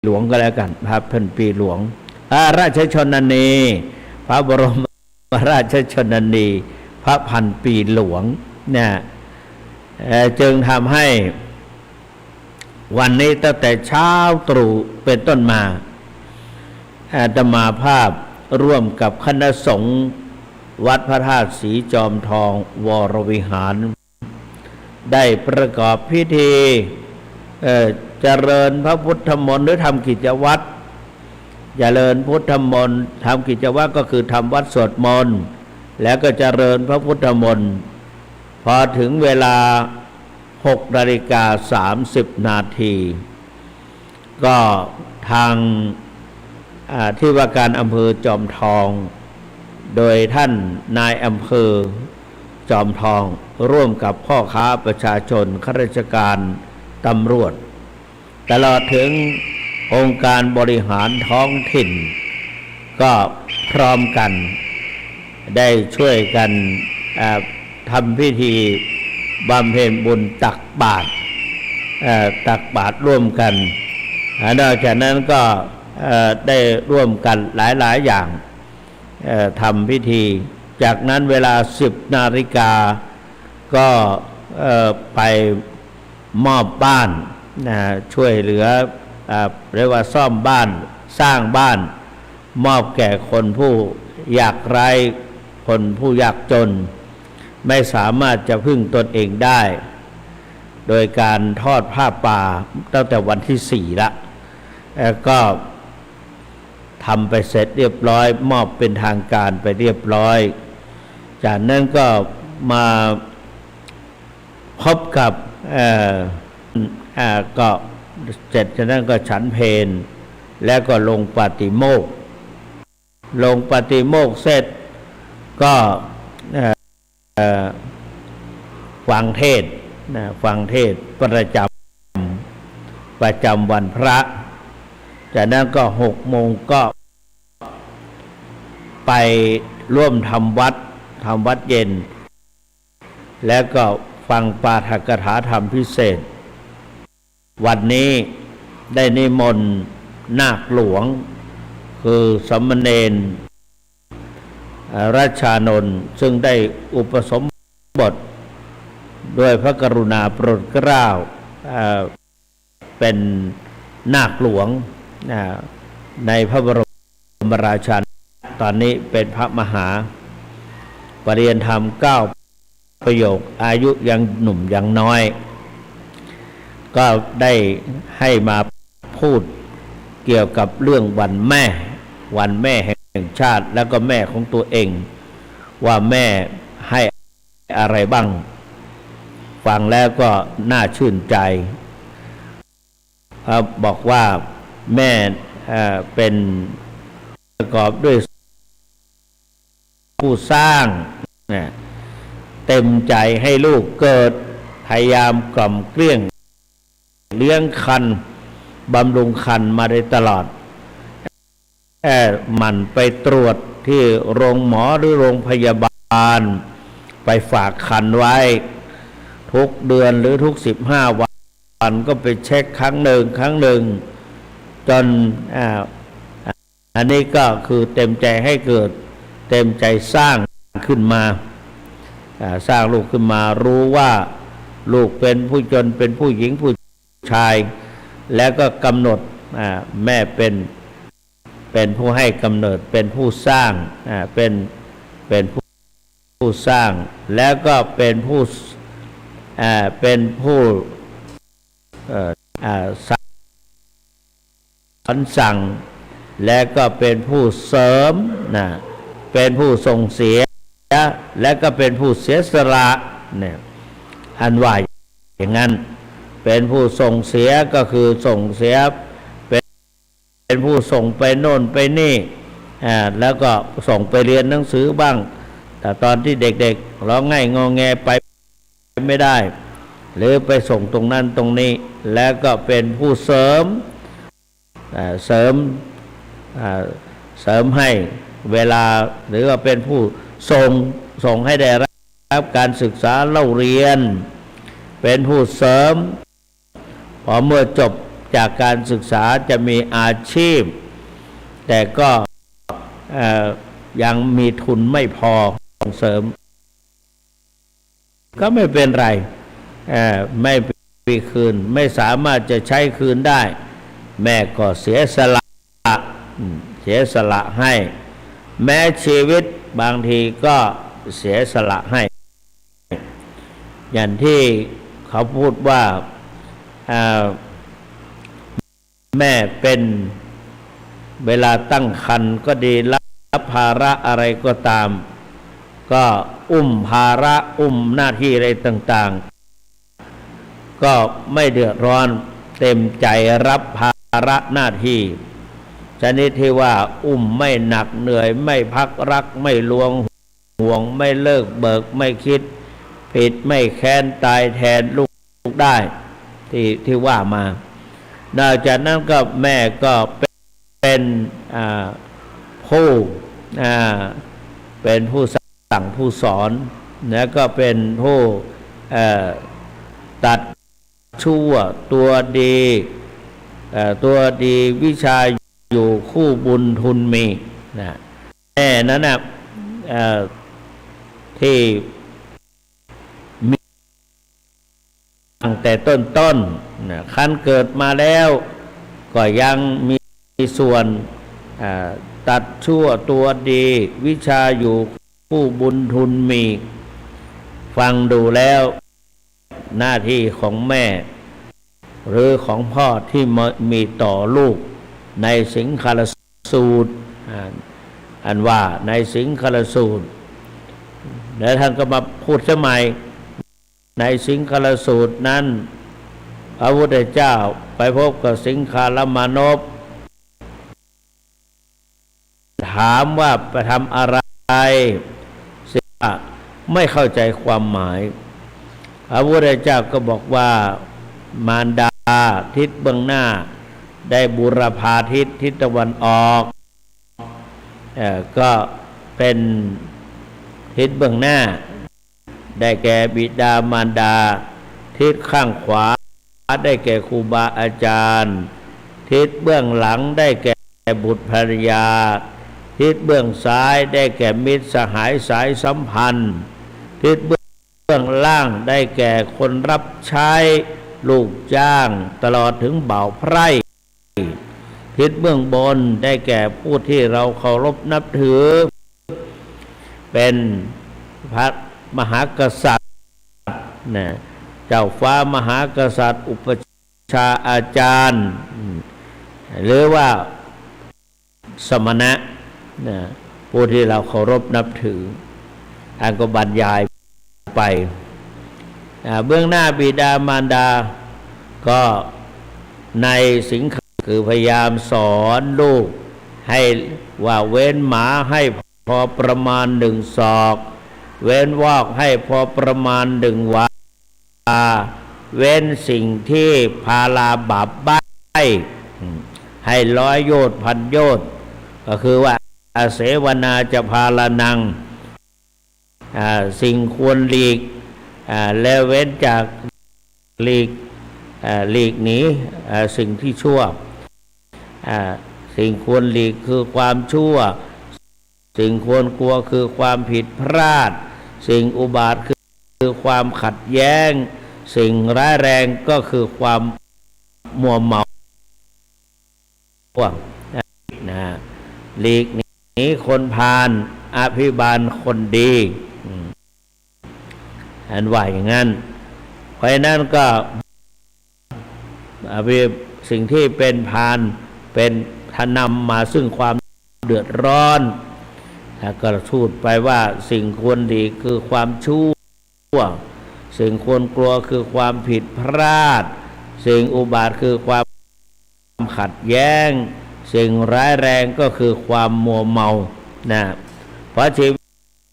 หลวงก็แล้วกันพระพันปีหลวงราชชนนีพระบรมราชชนนีพระพันปีหลวงเนี่ยจึงทำให้วันนี้ตั้งแต่เช้าตรู่เป็นต้นมาอาตมาภาพร่วมกับคณะสงฆ์วัดพระธาตุศรีจอมทองวรวิหารได้ประกอบพิธีเจริญพระพุทธมนต์หรือทำกิจวัตรเจริญพุทธมนต์ทำกิจวัตรก็คือทำวัดสวดมนต์แล้วก็เจริญพระพุทธมนต์พอถึงเวลา6:30 นาทีก็ทางที่ว่าการอำเภอจอมทองโดยท่านนายอำเภอจอมทองร่วมกับพ่อค้าประชาชนข้าราชการตำรวจตลอดถึงองค์การบริหารท้องถิ่นก็พร้อมกันได้ช่วยกันทำพิธีบำเพ็ญบุญตักบาตรร่วมกันนอกจากนั้นก็ได้ร่วมกันหลายอย่างทำพิธีจากนั้นเวลา10 นาฬิกาก็ไปมอบบ้านช่วยเหลือเรียกว่าซ่อมบ้านสร้างบ้านมอบแก่คนผู้ยากไร้คนผู้ยากจนไม่สามารถจะพึ่งตนเองได้โดยการทอดผ้าป่าตั้งแต่วันที่4ละก็ทำไปเสร็จเรียบร้อยมอบเป็นทางการไปเรียบร้อยจากนั้นก็มาพบกับก็เสร็จจากนั้นก็ฉันเพลแล้วก็ลงปาติโมกข์เสร็จก็ฟังเทศประจำวันพระจากนั้นก็6 โมงก็ไปร่วมทำวัดเย็นแล้วก็ฟังปาฐกถาธรรมพิเศษวันนี้ได้นิมนต์นาคหลวงคือสมณเณรรัชชานนท์ซึ่งได้อุปสมบทด้วยพระกรุณาโปรดเกล้าเป็นนาคหลวงในพระบรมราชาตอนนี้เป็นพระมหาปริยนธรรม9 ประโยคอายุยังหนุ่มยังน้อยก็ได้ให้มาพูดเกี่ยวกับเรื่องวันแม่แห่งชาติแล้วก็แม่ของตัวเองว่าแม่ให้อะไรบ้างฟังแล้วก็น่าชื่นใจบอกว่าแม่เป็นประกอบด้วยผู้สร้างเต็มใจให้ลูกเกิดพยายามกล่อมเกลี้ยงเลี้ยงคันบำรุงคันมาได้ตลอดมันไปตรวจที่โรงหมอหรือโรงพยาบาลไปฝากคันไว้ทุกเดือนหรือทุก15 วันก็ไปเช็คครั้งหนึ่งจนอันนี้ก็คือเต็มใจให้เกิดเต็มใจสร้างขึ้นมาสร้างลูกขึ้นมารู้ว่าลูกเป็นผู้จนเป็นผู้หญิงผู้ชายแล้วก็กำหนดแม่เป็นผู้ให้กำเนิดเป็นผู้สร้างเป็นผู้สร้างแล้วก็เป็นผู้สั่งและก็เป็นผู้เสริมเป็นผู้ส่งเสียและก็เป็นผู้เสียสละเนี่ยอันว่าอย่างนั้นเป็นผู้ส่งเสียก็คือส่งเสียเป็นผู้ส่งไปโน่นไปนี่แล้วก็ส่งไปเรียนหนังสือบ้างแต่ตอนที่เด็กๆร้องไห้งอแงไปไม่ได้หรือไปส่งตรงนั้นตรงนี้แล้วก็เป็นผู้เสริมให้เวลาหรือว่าเป็นผู้ส่งให้ได้รับการศึกษาเล่าเรียนเป็นผู้เสริมพอเมื่อจบ จากการศึกษาจะมีอาชีพแต่ก็ยังมีทุนไม่พอส่งเสริมก็ไม่เป็นไรไม่ปีคืนไม่สามารถจะใช้คืนได้แม่ก็เสียสละให้แม้ชีวิตบางทีก็เสียสละให้อย่างที่เขาพูดว่าแม่เป็นเวลาตั้งครรภ์ก็ดีรับภาระอะไรก็ตามก็อุ้มภาระอุ้มหน้าที่อะไรต่างๆก็ไม่เดือดร้อนเต็มใจรับภาระหน้าที่ชนิดที่ว่าอุ้มไม่หนักเหนื่อยไม่พักรักไม่ลวงห่วงไม่เลิกเบิกไม่คิดผิดไม่แค้นตายแทนลูกได้ที่ว่ามานอกจากนั้นก็แม่ก็เป็นผู้สั่งผู้สอนแล้วก็เป็นผู้ตัดชั่วตัวดีวิชาอยู่คู่บุญทุนมีนะแม่นั้นนะที่มีตั้งแต่ต้นนะขั้นเกิดมาแล้วก็ยังมีส่วนตัดชั่วตัวดีวิชาอยู่คู่บุญทุนมีฟังดูแล้วหน้าที่ของแม่หรือของพ่อที่มีต่อลูกในสิงคารสูตรอันว่าในสิงคารสูตรแล้วท่านก็มาพูดสมัยในสิงคารสูตรนั้นพระพุทธเจ้าไปพบกับสิงคารมานพถามว่าไปทำอะไรสิไม่เข้าใจความหมายพระพุทธเจ้าก็บอกว่ามารดาทิศเบื้องหน้าได้บูรพาทิศตะวันออกก็เป็นทิศเบื้องหน้าได้แก่บิดามารดาทิศข้างขวาได้แก่ครูบาอาจารย์ทิศเบื้องหลังได้แก่บุตรภรรยาทิศเบื้องซ้ายได้แก่มิตรสหายสายสัมพันธ์ทิศเบื้องล่างได้แก่คนรับใช้ลูกจ้างตลอดถึงบ่าวไพร่ทิศเบื้องบนได้แก่ผู้ที่เราเคารพนับถือเป็นพระมหากษัตริย์นะเจ้าฟ้ามหากษัตริย์อุปชาอาจารย์หรือว่าสมณะนะผู้ที่เราเคารพนับถือท่านก็บรรยายไปเบื้องหน้าบิดามารดาก็ในสิงคคือพยายามสอนลูกให้ว่าเว้นหมาให้พอประมาณ1 ศอกเว้นวอกให้พอประมาณ1 วาเว้นสิ่งที่พาลาบาปบ้าให้100 โยชน์พันโยชน์ก็คือว่าอาเสวนาจะพาลานังสิ่งควรหลีกแล้วเว้นจากหลีกหนีสิ่งที่ชั่วสิ่งควรหลีกคือความชั่วสิ่งควรกลัวคือความผิดพลาดสิ่งอุบาทคือความขัดแย้งสิ่งร้ายแรงก็คือความมัวเมานะหลีกหนีคนพาลอภิบาลคนดีอันว่าอย่างนั้นเพราะนั้นก็สิ่งที่เป็นพาลเป็นนำมาซึ่งความเดือดร้อนก็พูดไปว่าสิ่งควรดีคือความชั่วสิ่งควรกลัวคือความผิดพลาดสิ่งอุบาทคือความขัดแย้งสิ่งร้ายแรงก็คือความมัวเมานะเพราะชี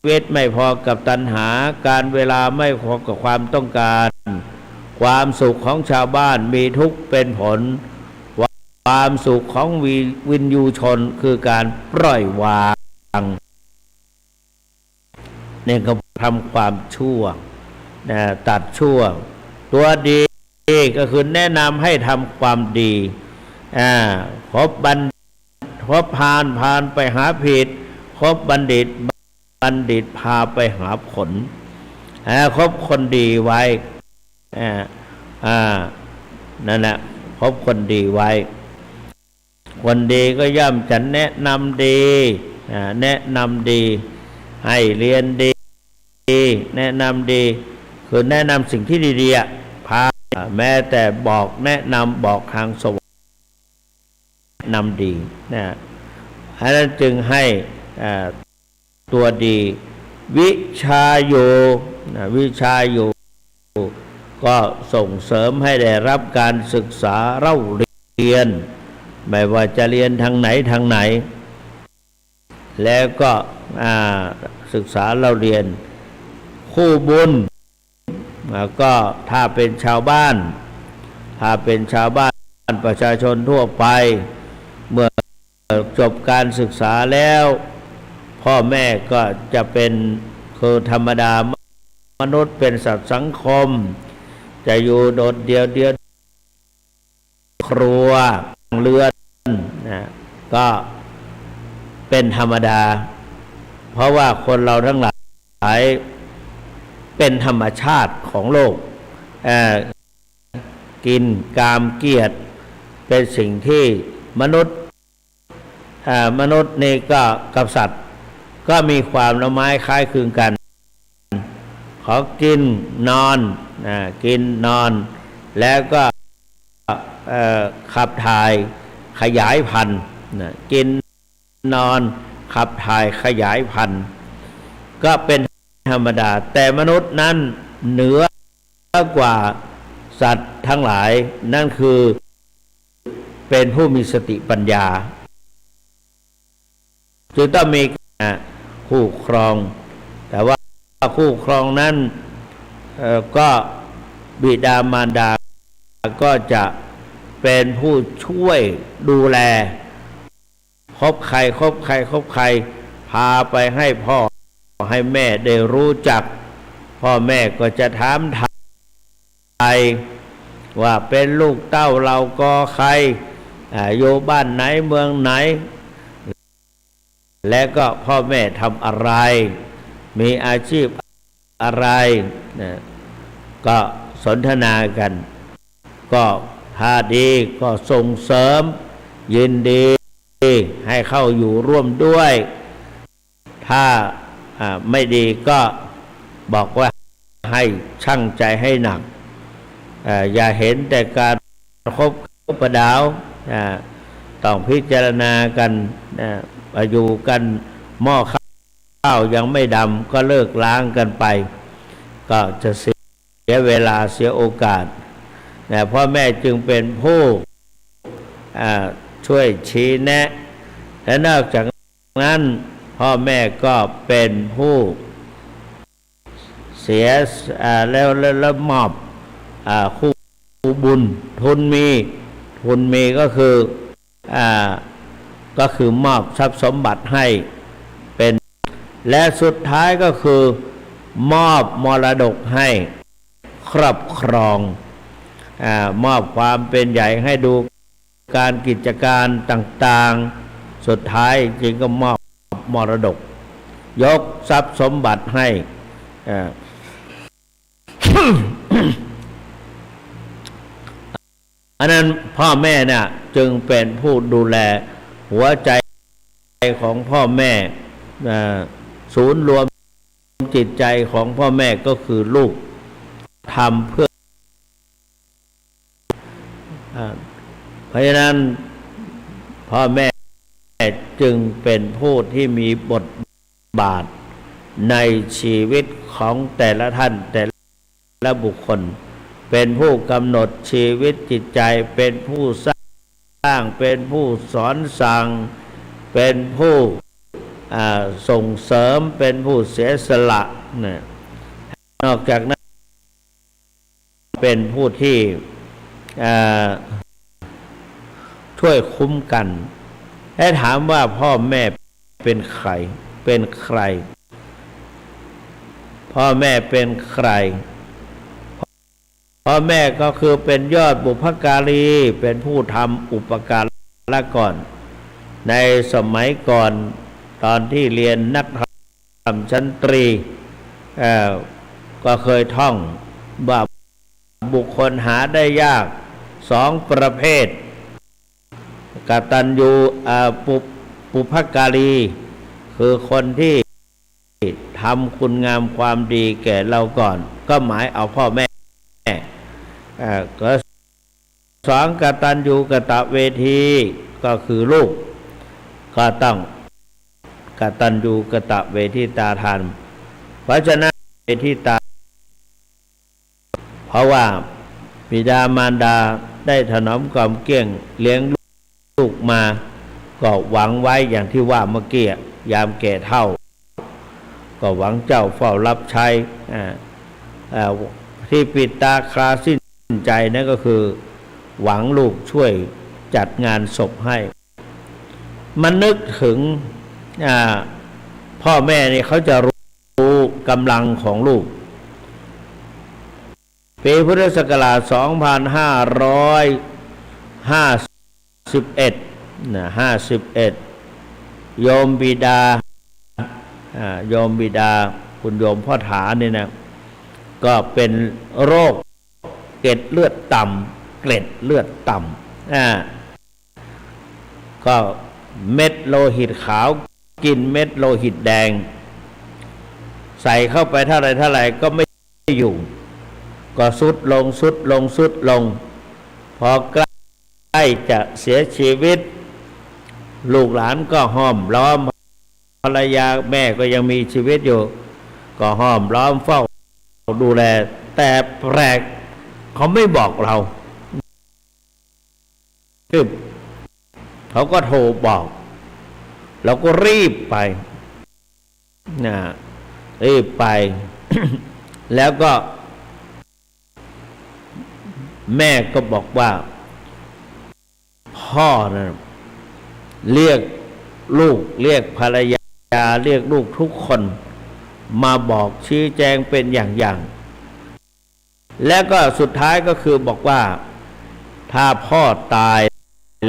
วิตไม่พอกับตัณหาการเวลาไม่พอกับความต้องการความสุขของชาวบ้านมีทุกข์เป็นผลความสุขของวินยูชนคือการปล่อยวางเนี่ยก็ทำความชั่วนะตัดชั่วตัวดี ก็คือแนะนำให้ทำความดีคบพาลไปหาผิดคบบัณฑิตพาไปหาผลคบคนดีไว้นั่นแหละคบคนดีไว้คนดีก็ย่อมจะแนะนำดีแนะนำดีให้เรียนดีแนะนำดีคือแนะนำสิ่งที่ดีๆพาแม้แต่แนะนำบอกทางสวรรค์แนะนำดีนะฉะนั้นจึงให้ตัวดีวิชาโยก็ส่งเสริมให้ได้รับการศึกษาเล่าเรียนไม่ว่าจะเรียนทางไหนแล้วก็ศึกษาเล่าเรียนคู่บุญก็ถ้าเป็นชาวบ้านประชาชนทั่วไปเมื่อจบการศึกษาแล้วพ่อแม่ก็จะเป็นคือธรรมดามนุษย์เป็นสัตว์สังคมจะอยู่โดดเดี่ยวครัวเรือนก็เป็นธรรมดาเพราะว่าคนเราทั้งหลายเป็นธรรมชาติของโลกกินกามเกียรติเป็นสิ่งที่มนุษย์นี่ก็กับสัตว์ก็มีความละไม้คล้ายคลึงกันขอกินนอนแล้วก็ขับถ่ายขยายพันธุ์กินนอนขับถ่ายขยายพันธุ์ก็เป็นธรรมดาแต่มนุษย์นั้นเหนือกว่าสัตว์ทั้งหลายนั่นคือเป็นผู้มีสติปัญญาจึงต้องมีคู่ครองแต่ว่าคู่ครองนั้นก็บิดามารดาก็จะเป็นผู้ช่วยดูแลคบใครพาไปให้พ่อให้แม่ได้รู้จักพ่อแม่ก็จะถามไทยว่าเป็นลูกเต้าเราก็ใครอยู่บ้านไหนเมืองไหนและก็พ่อแม่ทำอะไรมีอาชีพอะไรก็สนทนากันก็ถ้าดีก็ส่งเสริมยินดีให้เข้าอยู่ร่วมด้วยถ้าไม่ดีก็บอกว่าให้ชั่งใจให้หนักอย่าเห็นแต่การคบประดาวต้องพิจารณากันอยู่กันหม้อข้าวยังไม่ดำก็เลิกล้างกันไปก็จะเสียเวลาเสียโอกาสพ่อแม่จึงเป็นผู้ช่วยชี้แนะและนอกจากนั้นพ่อแม่ก็เป็นผู้เสียแล้วมอบคู่บุญทุนมีก็คือมอบทรัพย์สมบัติให้เป็นและสุดท้ายก็คือมอบมรดกให้ครอบครองมอบความเป็นใหญ่ให้ดูการกิจการต่างๆสุดท้ายจริงก็มอบมรดกยกทรัพย์สมบัติให้ อันนั้นพ่อแม่เนี่ยจึงเป็นผู้ดูแลหัวใจของพ่อแม่ศูนย์รวมจิตใจของพ่อแม่ก็คือลูกทำเพื่อเพราะฉะนั้นพ่อแม่จึงเป็นผู้ที่มีบทบาทในชีวิตของแต่ละท่านแต่ละบุคคลเป็นผู้กำหนดชีวิตจิตใจเป็นผู้สร้างเป็นผู้สอนสั่งเป็นผู้ส่งเสริมเป็นผู้เสียสละนอกจากนั้นเป็นผู้ที่ช่วยคุ้มกันให้ถามว่าพ่อแม่เป็นใครพ่อแม่เป็นใคร พ่อแม่ก็คือเป็นยอดบุพการีเป็นผู้ทำอุปการะก่อนในสมัยก่อนตอนที่เรียนนักธรรมชั้นตรีก็เคยท่องว่าบุคคลหาได้ยากสองประเภทกตัญญูปุพการีคือคนที่ทำคุณงามความดีแก่เราก่อนก็หมายเอาพ่อแม่ก็สองกตัญญูกตเวทีก็คือลูกก็ต้องกตัญญูกตเวทีตาทานเพราะฉะนั้นเวทีตาเพราะว่าบิดามารดาได้ถนอมกล่อมเกลี้ยงเลี้ยงลูกมาก็หวังไว้อย่างที่ว่าเมื่อกี้ยามแก่เฒ่าก็หวังเจ้าเฝ้ารับใช้ที่ปิดตาคราสิ้นใจนั่นก็คือหวังลูกช่วยจัดงานศพให้มันนึกถึงพ่อแม่นี่เขาจะรู้กำลังของลูกปีพุทธศักราช 2551 โยมบิดาคุณโยมพ่อถาเนี่ยนะก็เป็นโรคเกล็ดเลือดต่ำก็เม็ดโลหิตขาวกินเม็ดโลหิตแดงใส่เข้าไปเท่าไรก็ไม่อยู่ก็สุดลงพอใกล้จะเสียชีวิตลูกหลานก็ห้อมล้อมภรรยาแม่ก็ยังมีชีวิตอยู่ก็ห้อมล้อมเฝ้าดูแลแต่แปลกเขาไม่บอกเราเขาก็โทรบอกเราก็รีบไปแล้วก็แม่ก็บอกว่าพ่อนะเรียกลูกเรียกภรรยาเรียกลูกทุกคนมาบอกชี้แจงเป็นอย่างแล้วก็สุดท้ายก็คือบอกว่าถ้าพ่อตาย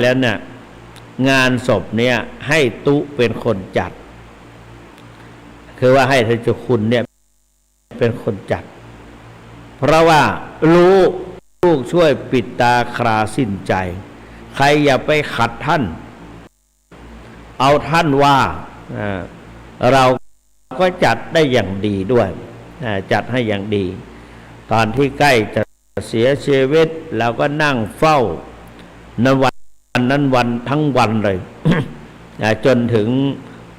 แล้วเนี่ยงานศพเนี่ยให้ตุ๊เป็นคนจัดคือว่าให้ท่านเจ้าคุณเนี่ยเป็นคนจัดเพราะว่าลูกช่วยปิดตาคราสิ้นใจใครอย่าไปขัดท่านเอาท่านว่าเราก็จัดได้อย่างดีด้วยจัดให้อย่างดีตอนที่ใกล้จะเสียชีวิตเราก็นั่งเฝ้าวันทั้งวันเลย จนถึง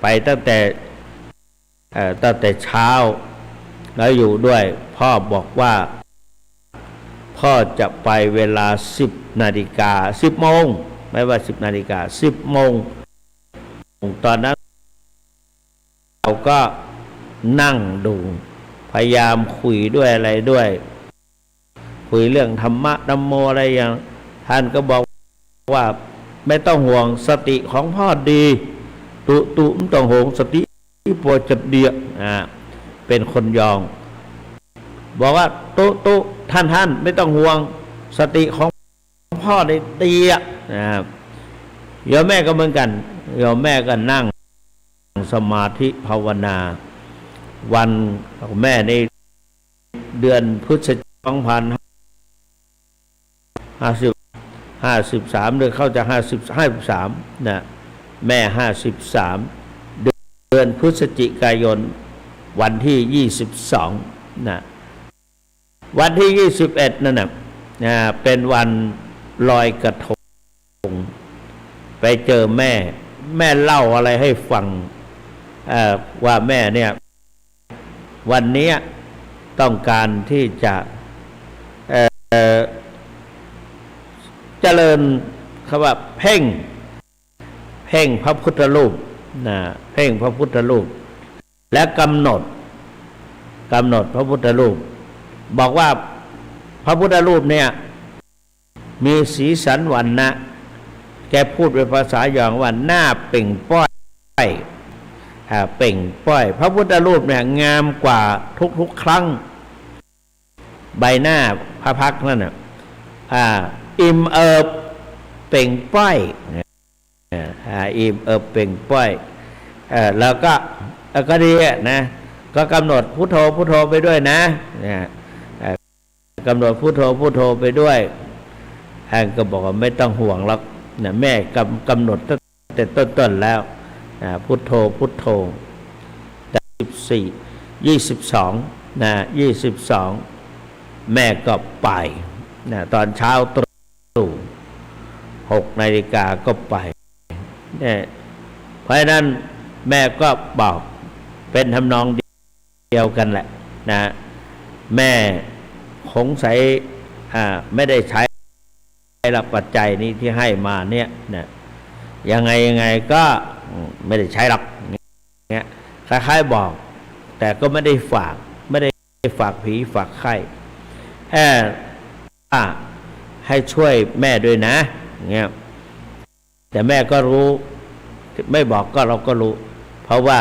ไปตั้งแต่เช้าแล้วอยู่ด้วยพ่อบอกว่าพ่อจะไปเวลา10 นาฬิกา10 โมงไม่ว่า10 นาฬิกา10 โมงตอนนั้นเราก็นั่งดูพยายามคุยด้วยอะไรด้วยคุยเรื่องธรรมะธัมโมอะไรอย่างท่านก็บอกว่าไม่ต้องห่วงสติของพ่อดีตุไม่ต้องห่วงสติปวดจัดเดียเป็นคนยองบอกว่าตุท่านไม่ต้องห่วงสติของพ่อได้ดีโยมแม่ก็เหมือนกันโยมแม่ก็นั่งสมาธิภาวนาวันแม่ในเดือนพฤศจิกายน53เดือนเข้าจะ53นะแม่53เดือนพฤศจิกายนวันที่22นะวันที่21นั่นนะเป็นวันลอยกระทงไปเจอแม่เล่าอะไรให้ฟังว่าแม่เนี่ยวันนี้ต้องการที่จะเจริญคำว่าเพ่งพระพุทธรูปนะเพ่งพระพุทธรูปและกำหนดพระพุทธรูปบอกว่าพระพุทธรูปเนี่ยมีสีสันวรรณะแกพูดเป็นภาษาอย่างว่าหน้าเปล่งป้อยพระพุทธรูปเนี่ยงามกว่าทุกครั้งใบหน้า พระพักนั่นน่ะอิ่มเอิบเป่งป้อยอิ่มเอิบเป่งป้อยแล้วก็ดีนะก็กำหนดพุทโธพุทโธไปด้วยนะกำหนดพุทโธพุทโธไปด้วยท่านก็บอกว่าไม่ต้องห่วงหรอกนะแม่กำหนดตั้งแต่ต้นๆแล้วพุทโธพุทโธ22นะ22แม่ก็ไปนะตอนเช้าตรู่6 นาฬิกาก็ไปเนี่ยเพราะฉะนั้นแม่ก็บอกเป็นทำนองเดียวกันแหละนะแม่คงใส่ไม่ได้ใช้หลักปัจจัยนี้ที่ให้มาเนี่ยนะยังไงก็ไม่ได้ใช้หลักเงี้ยคล้ายๆบอกแต่ก็ไม่ได้ฝากผีฝากไข้ให้ช่วยแม่ด้วยนะเงี้ยแต่แม่ก็รู้ไม่บอกก็เราก็รู้เพราะว่า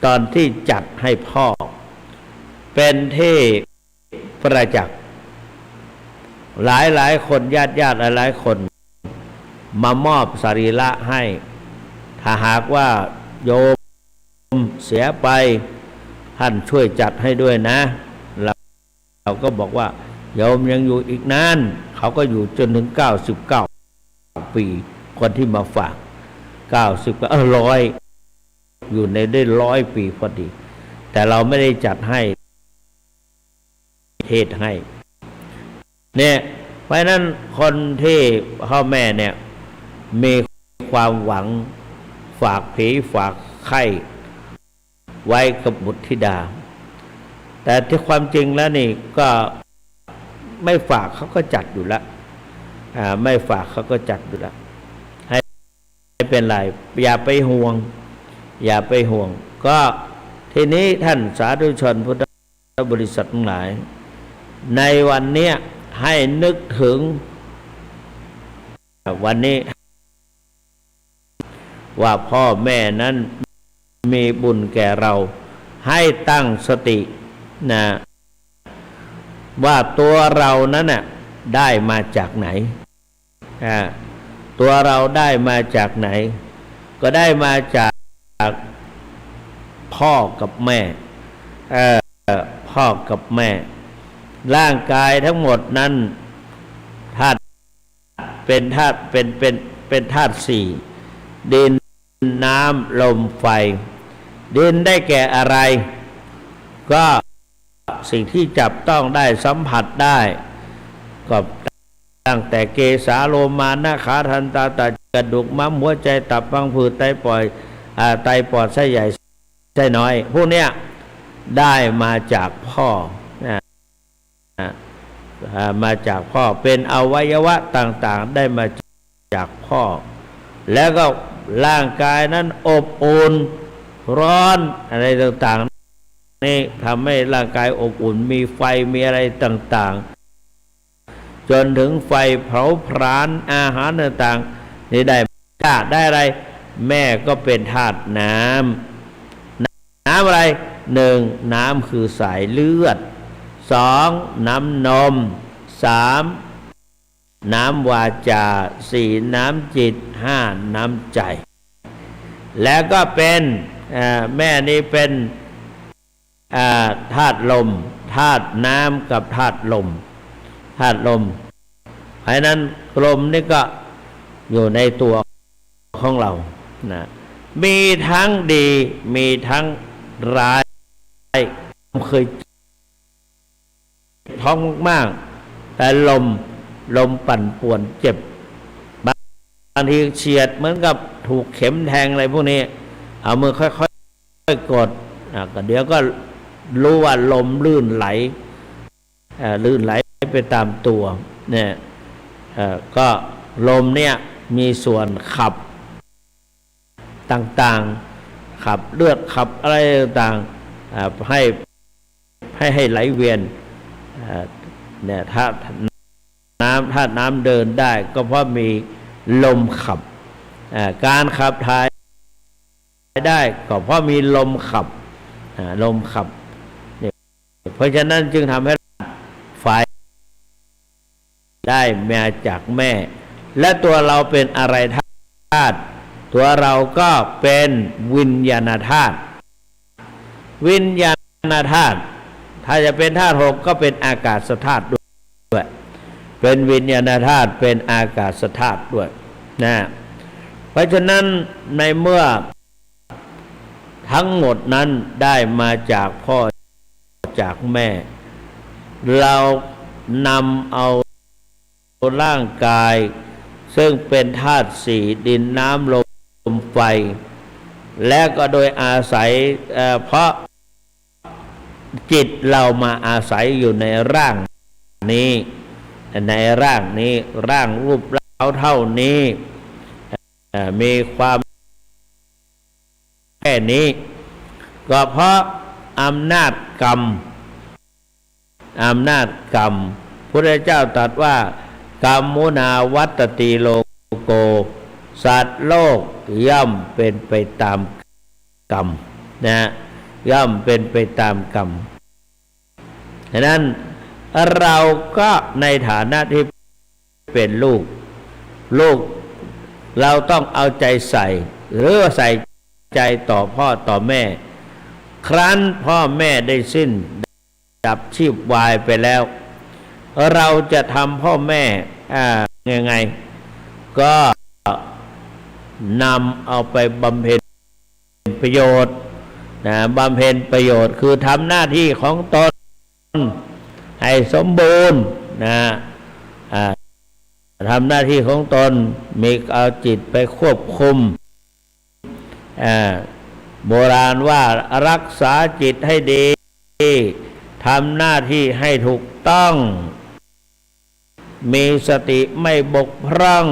ตอนที่จัดให้พ่อเป็นที่ประจักษ์หลายคนญาติหลายคนมามอบสรีระให้ถ้าหากว่าโยมเสียไปท่านช่วยจัดให้ด้วยนะเราก็บอกว่าโยมยังอยู่อีกนานเขาก็อยู่จนถึง99 ปีคนที่มาฝาก100อยู่ในได้100 ปีพอดีแต่เราไม่ได้จัดให้เทศให้เนี่ยเพราะนั้นคนที่พ่อแม่เนี่ยมีความหวังฝากผีฝากไข้ไว้กับบุตรธิดาแต่ที่ความจริงแล้วนี่ก็ไม่ฝากเขาก็จัดอยู่แล้วไม่ฝากเขาก็จัดอยู่แล้วให้เป็นไรอย่าไปห่วงก็ทีนี้ท่านสาธุชนพุทธบริษัททั้งหลายในวันนี้ให้นึกถึงวันนี้ว่าพ่อแม่นั้นมีบุญแก่เราให้ตั้งสตินะว่าตัวเรานั้นน่ะได้มาจากไหนตัวเราได้มาจากไหนก็ได้มาจากพ่อกับแม่พ่อกับแม่ร่างกายทั้งหมดนั้นธาตุเป็นธาตุ4ดินน้ำลมไฟดินได้แก่อะไรก็สิ่งที่จับต้องได้สัมผัสได้ก็ตั้งแต่เกสาโลมานะขาทันตาตากระดูกม้ามหัวใจตับพังผืดไตปอดไส้ใหญ่ไส้น้อยพวกเนี้ยได้มาจากพ่อมาจากพ่อเป็นอวัยวะต่างๆได้มาจากพ่อแล้วก็ร่างกายนั้นอบอุ่นร้อนอะไรต่างๆนี่ทำให้ร่างกายอบอุ่นมีไฟมีอะไรต่างๆจนถึงไฟเผาผลาญอาหารต่างๆนี่ได้อะไรแม่ก็เป็นธาตุน้ำอะไร1น้ำคือสายเลือด2น้ำนม3น้ำวาจา4น้ำจิต5น้ำใจแล้วก็เป็นแม่นี้เป็นธาตุลมธาตุน้ำกับธาตุลมเพราะนั้นลมนี่ก็อยู่ในตัวของเรานะมีทั้งดีมีทั้งร้ายเคยท้องมากแต่ลมปั่นป่วนเจ็บบางทีเฉียดเหมือนกับถูกเข็มแทงอะไรพวกนี้เอามือค่อยๆกดก็เดี๋ยวก็รู้ว่าลมลื่นไหลไปตามตัวเนี่ยก็ลมเนี่ยมีส่วนขับต่างๆขับเลือดขับอะไรต่างๆให้ไหลเวียนเนี่ยถ้าน้ำเดินได้ก็เพราะมีลมขับการขับถ่ายได้ก็เพราะมีลมขับเนี่ยเพราะฉะนั้นจึงทำให้ไฟ ได้มาจากแม่ และตัวเราเป็นอะไรธาตุตัวเราก็เป็นวิญญาณธาตุวิญญาณธาตุถ้าจะเป็นธาตุหกก็เป็นอากาศธาตุด้วยเป็นวิญญาณธาตุเป็นอากาศธาตุด้วยนะเพราะฉะนั้นในเมื่อทั้งหมดนั้นได้มาจากพ่อจากแม่เรานำเอาร่างกายซึ่งเป็นธาตุสี่ดินน้ำลมไฟและก็โดยอาศัยเพราะจิตเรามาอาศัยอยู่ในร่างนี้ร่างรูปเราเท่านี้มีความแค่นี้ก็เพราะอำนาจกรรมพุทธเจ้าตรัสว่ากรรมุนาวัตติโลโกสัตว์โลกย่อมเป็นไปตามกรรมนะย่อมเป็นไปตามกรรมฉะนั้นเราก็ในฐานะที่เป็นลูกเราต้องเอาใจใส่หรือใส่ใจต่อพ่อต่อแม่ครั้นพ่อแม่ได้สิ้นดับชีพวายไปแล้วเราจะทำพ่อแม่ยังไงก็นำเอาไปบำเพ็ญประโยชน์บำเพ็ญประโยชน์คือทำหน้าที่ของตนให้สมบูรณ์ทำหน้าที่ของตนมีเอาจิตไปควบคุมโบราณว่ารักษาจิตให้ดีทำหน้าที่ให้ถูกต้องมีสติไม่บกพร่อง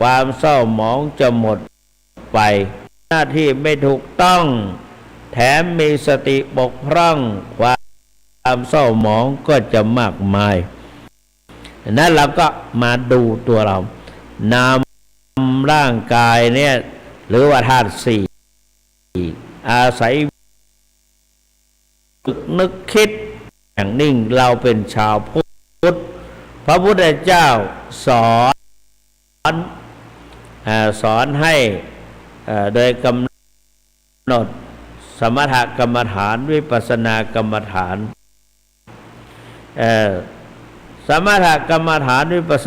ความเศร้าหมองจะหมดไปหน้าที่ไม่ถูกต้องแถมมีสติบกพร่องความเศร้าหมองก็จะมากมายนั้นเราก็มาดูตัวเรานำร่างกายเนี่ยหรือว่าธาตุสี่อาศัยฝึกนึกคิดอย่างนิ่งเราเป็นชาวพุทธพระพุทธเจ้าสอนให้โดยกำหนดสมถกรรมฐานวิปัสสนากรรมฐานสมถกรรมฐานวิปัสส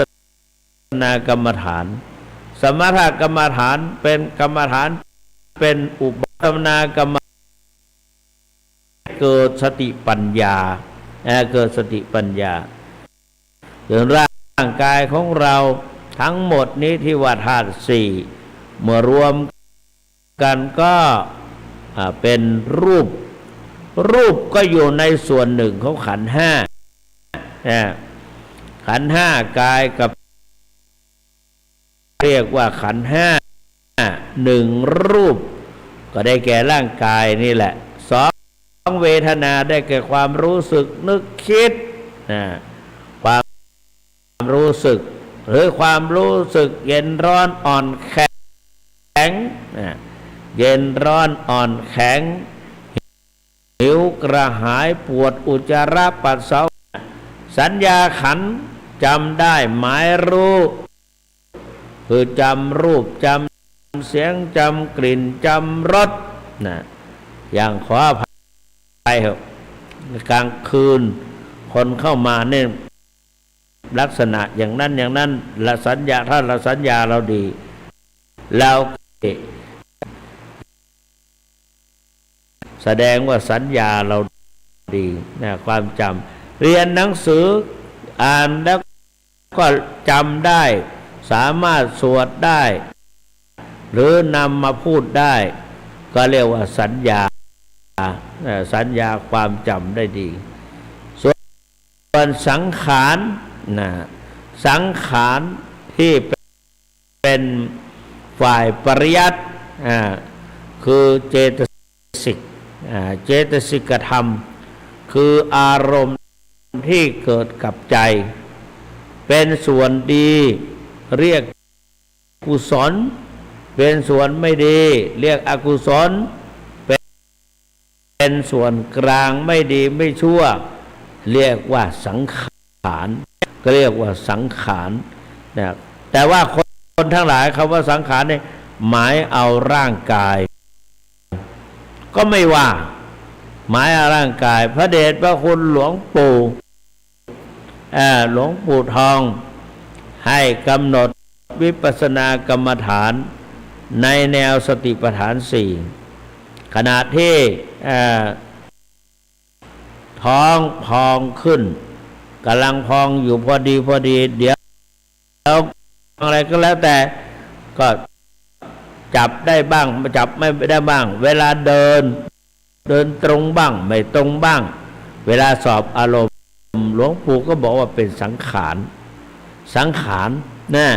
นากรรมฐานสมถกรรมฐานเป็นกรรมฐานเป็นอุปกรรมกรรมเกิดสติปัญญาเกิดสติปัญญาถึงร่างกายของเราทั้งหมดนี้ที่ว่าธาตุสี่เมื่อรวมกันก็เป็นรูปก็อยู่ในส่วนหนึ่งของขันธ์ห้าขันธ์ห้ากายกับเรียกว่าขันธ์ห้าหนึ่งรูปก็ได้แก่ร่างกายนี่แหละสองเวทนาได้แก่ความรู้สึกนึกคิดความรู้สึกหรือความรู้สึกเย็นร้อนอ่อนแข็งเย็นร้อนอ่อนแข็งหิวกระหายปวดอุจจาระปัสสาวะสัญญาขันธ์จำได้หมายรู้คือจำรูปจำเสียงจำกลิ่นจำรสอย่างขออภัยกลางคืนคนเข้ามาเนี่ยลักษณะอย่างนั้นละสัญญาถ้าเราสัญญาเราดีแล้วแสดงว่าสัญญาเราดีความจำเรียนหนังสืออ่านแล้วก็จำได้สามารถสวดได้หรือนำมาพูดได้ก็เรียกว่าสัญญาความจำได้ดีส่วนสังขารสังขารที่เป็นฝ่ายปริยัติคือเจตสิกธรรมคืออารมณ์ที่เกิดกับใจเป็นส่วนดีเรียกกุศลเป็นส่วนไม่ดีเรียกอกุศลเป็นส่วนกลางไม่ดีไม่ชั่วเรียกว่าสังขาร ก็เรียกว่าสังขารนะแต่ว่าคนทั้งหลายคำว่าสังขารเนี่ยหมายเอาร่างกายก็ไม่ว่าหมายเอาร่างกายพระเดชพระคุณหลวงปู่ทองให้กำหนดวิปัสสนากรรมฐานในแนวสติปัฏฐานสี่ขณะที่ท้องพองขึ้นกำลังพองอยู่พอดีเดี๋ยวอะไรก็แล้วแต่ก็จับได้บ้างจับไม่ได้บ้างเวลาเดินตรงบ้างไม่ตรงบ้างเวลาสอบอารมณ์หลวงปู่ก็บอกว่าเป็นสังขารนะ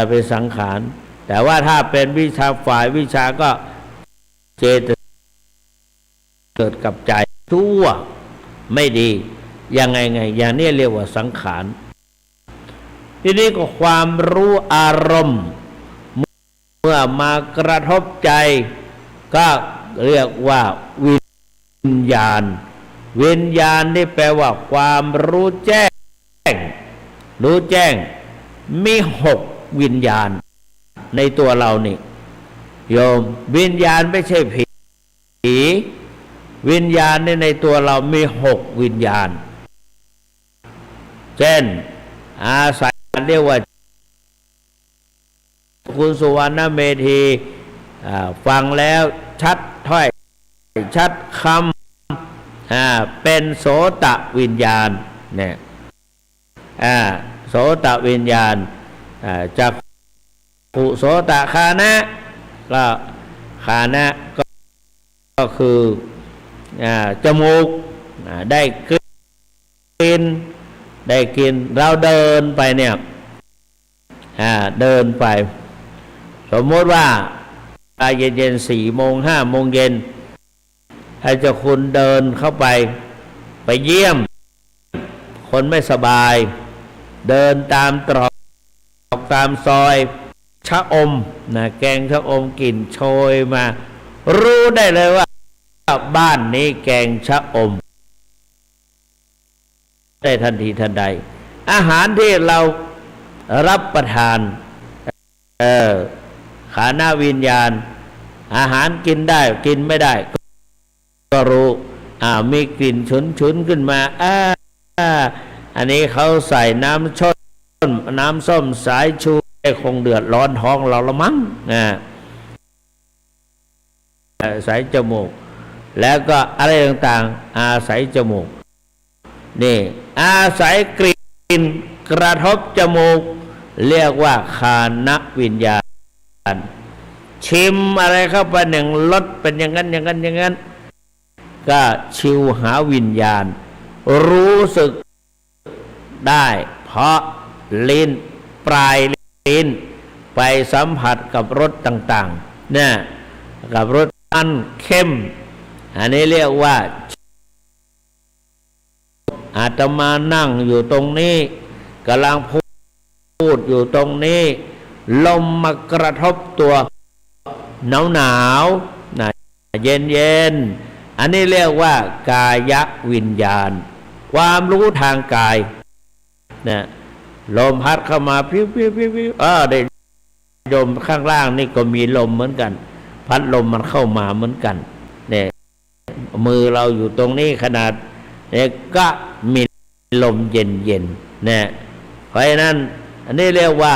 เป็นสังขารแต่ว่าถ้าเป็นวิชาฝ่ายวิชาก็เจตเกิดกับใจชั่วไม่ดียังไงอย่างนี้เรียกว่าสังขารทีนี้ก็ความรู้อารมณ์เมื่อมากระทบใจก็เรียกว่าวิญญาณนี่แปลว่าความรู้แจ้งมี6วิญญาณในตัวเรานี่โยมวิญญาณไม่ใช่ผีวิญญาณในตัวเรามี6วิญญาณเช่นอาศัยเรียกว่าคุณสุวรรณเมธีฟังแล้วชัดถ้อยชัดคำเป็นโสตวิญญาณเนี่ยโสตวิญญาณจากปุโสตคานะก็คานะก็คือจมูกได้กลิ่นเราเดินไปเนี่ยเดินไปสมมติว่าเย็น4 โมง 5 โมงเย็นให้เจ้าคุณเดินเข้าไปเยี่ยมคนไม่สบายเดินตามตรอกตามซอยชะอมนะแกงชะอมกลิ่นโชยมารู้ได้เลยว่าบ้านนี้แกงชะอมได้ทันทีทันใดอาหารที่เรารับประทานขานาวิญญาณอาหารกินได้กินไม่ได้ก็รู้มีกลิ่นฉุนขึ้นมาอันนี้เขาใส่น้ำส้มสายชูคงเดือดร้อนท้องเราละมั้งสายจมูกแล้วก็อะไรต่างๆอาศัยจมูกนี่อาศัยกลิ่นกระทบจมูกเรียกว่าคานวิญญาณชิมอะไรเข้าไปหนึ่งรสเป็นอย่างนั้นก็ชิวหาวิญญาณรู้สึกได้เพราะลิ้นปลายลิ้นไปสัมผัสกับรสต่างๆเนี่ยกับรสอันเข้มอันนี้เรียกว่าอาตมานั่งอยู่ตรงนี้กำลังพูดอยู่ตรงนี้ลมมากระทบตัวหนาวเย็นอันนี้เรียกว่ากายวิญญาณความรู้ทางกายเนี่ยลมพัดเข้ามาพิ้วได้ลมข้างล่างนี่ก็มีลมเหมือนกันพัดลมมันเข้ามาเหมือนกันเนี่ยมือเราอยู่ตรงนี้ขนาดเนี่ยก็มีลมเย็นเนี่ยเพราะฉะนั้นอันนี้เรียกว่า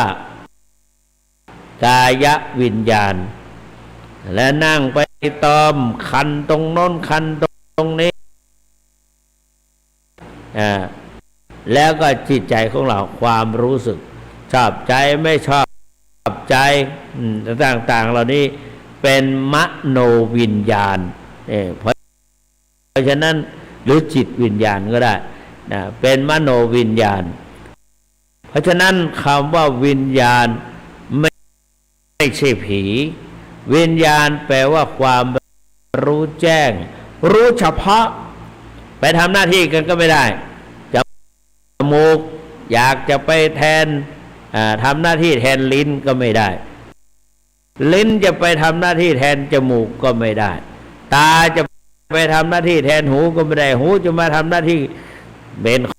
กายวิญญาณและนั่งไปตอมคันตรงโน้นคันตรงนี้แล้วก็จิตใจของเราความรู้สึกชอบใจไม่ชอบใจต่างๆเหล่านี้เป็นมโนวิญญาณเพราะฉะนั้นหรือจิตวิญญาณก็ได้เป็นมโนวิญญาณเพราะฉะนั้นคำว่าวิญญาณไม่ใช่ผีวิญญาณแปลว่าความรู้แจ้งรู้เฉพาะไปทำหน้าที่กันก็ไม่ได้จมูกอยากจะไปแทนทำหน้าที่แทนลิ้นก็ไม่ได้ลิ้นจะไปทำหน้าที่แทนจมูกก็ไม่ได้ตาจะไปทำหน้าที่แทนหูก็ไม่ได้หูจะมาทำหน้าที่เป็นค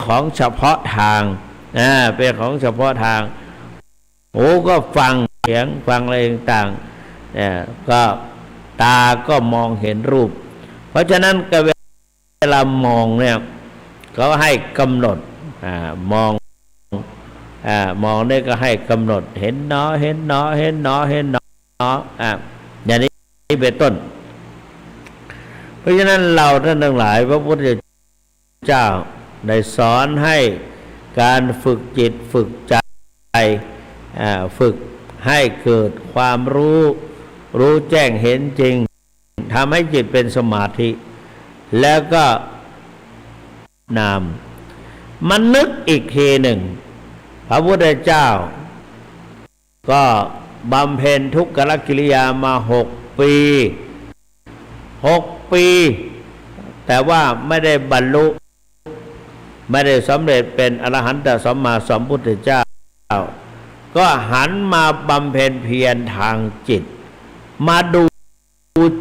ของเฉพาะทางเป็นของเฉพาะทางหูก็ฟังเสียงฟังอะไรต่างๆก็ตาก็มองเห็นรูปเพราะฉะนั้นเวลามองเนี่ยเขาให้กำหนดมองเนี่ยก็ให้กำหนดเห็นหนอเห็นหนอเห็นหนอเห็นหนออย่างนี้เป็นต้นเพราะฉะนั้นเราท่านทั้งหลายพระพุทธเจ้าได้สอนให้การฝึกจิตฝึกใจฝึกให้เกิดความรู้แจ้งเห็นจริงทำให้จิตเป็นสมาธิแล้วก็นามมันนึกอีกทีหนึ่งพระพุทธเจ้าก็บำเพ็ญทุกขกิริยามา6 ปีแต่ว่าไม่ได้บรรลุไม่ได้สำเร็จเป็นอรหันตสัมมาสัมพุทธเจ้าก็หันมาบำเพ็ญเพียรทางจิตมาดู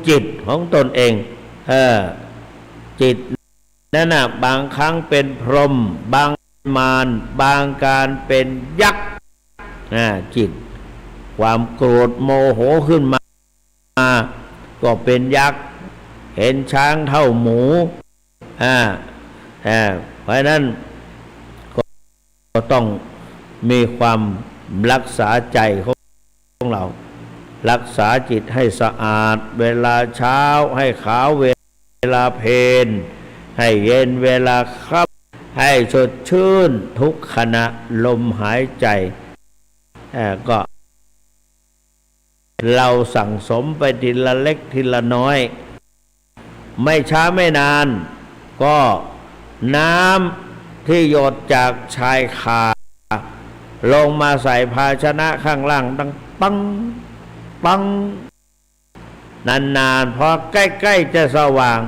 จิตของตนเองจิตนั่นน่ะบางครั้งเป็นพรหมบางมารบางการเป็นยักษ์จิตความโกรธโมโหขึ้นมาก็เป็นยักษ์เห็นช้างเท่าหมูเพราะนั้นก็ต้องมีความรักษาใจของเรารักษาจิตให้สะอาดเวลาเช้าให้ขาวเวลาเพลให้เย็นเวลาค่ำให้สดชื่นทุกขณะลมหายใจก็เราสั่งสมไปทีละเล็กทีละน้อยไม่ช้าไม่นานก็น้ำที่หยดจากชายคาลงมาใส่ภาชนะข้างล่างดังปังปังนานๆพอใกล้ๆจะสว่าง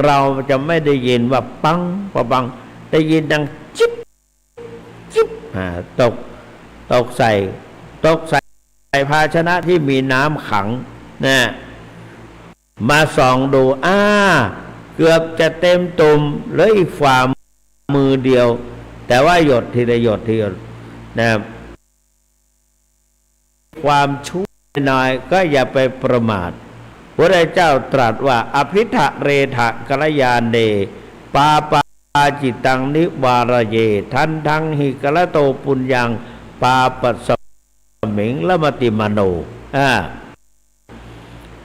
เราจะไม่ได้ยินว่าปังปังได้ยินดังจิ๊บจิ๊บตกใส่ภาชนะที่มีน้ำขังมาส่องดูเกือบจะเต็มตุ่มเหลืออีกฝ่ามือเดียวแต่ว่าหยดทีละหยดความชั่วน้อยก็อย่าไปประมาทพระเจ้าตรัสว่าอภิทะเรทะกัลยาเนปาปาจิตังนิวารเยทันทังหิกะละโตปุญญังปาปัสสมิงละมติมโน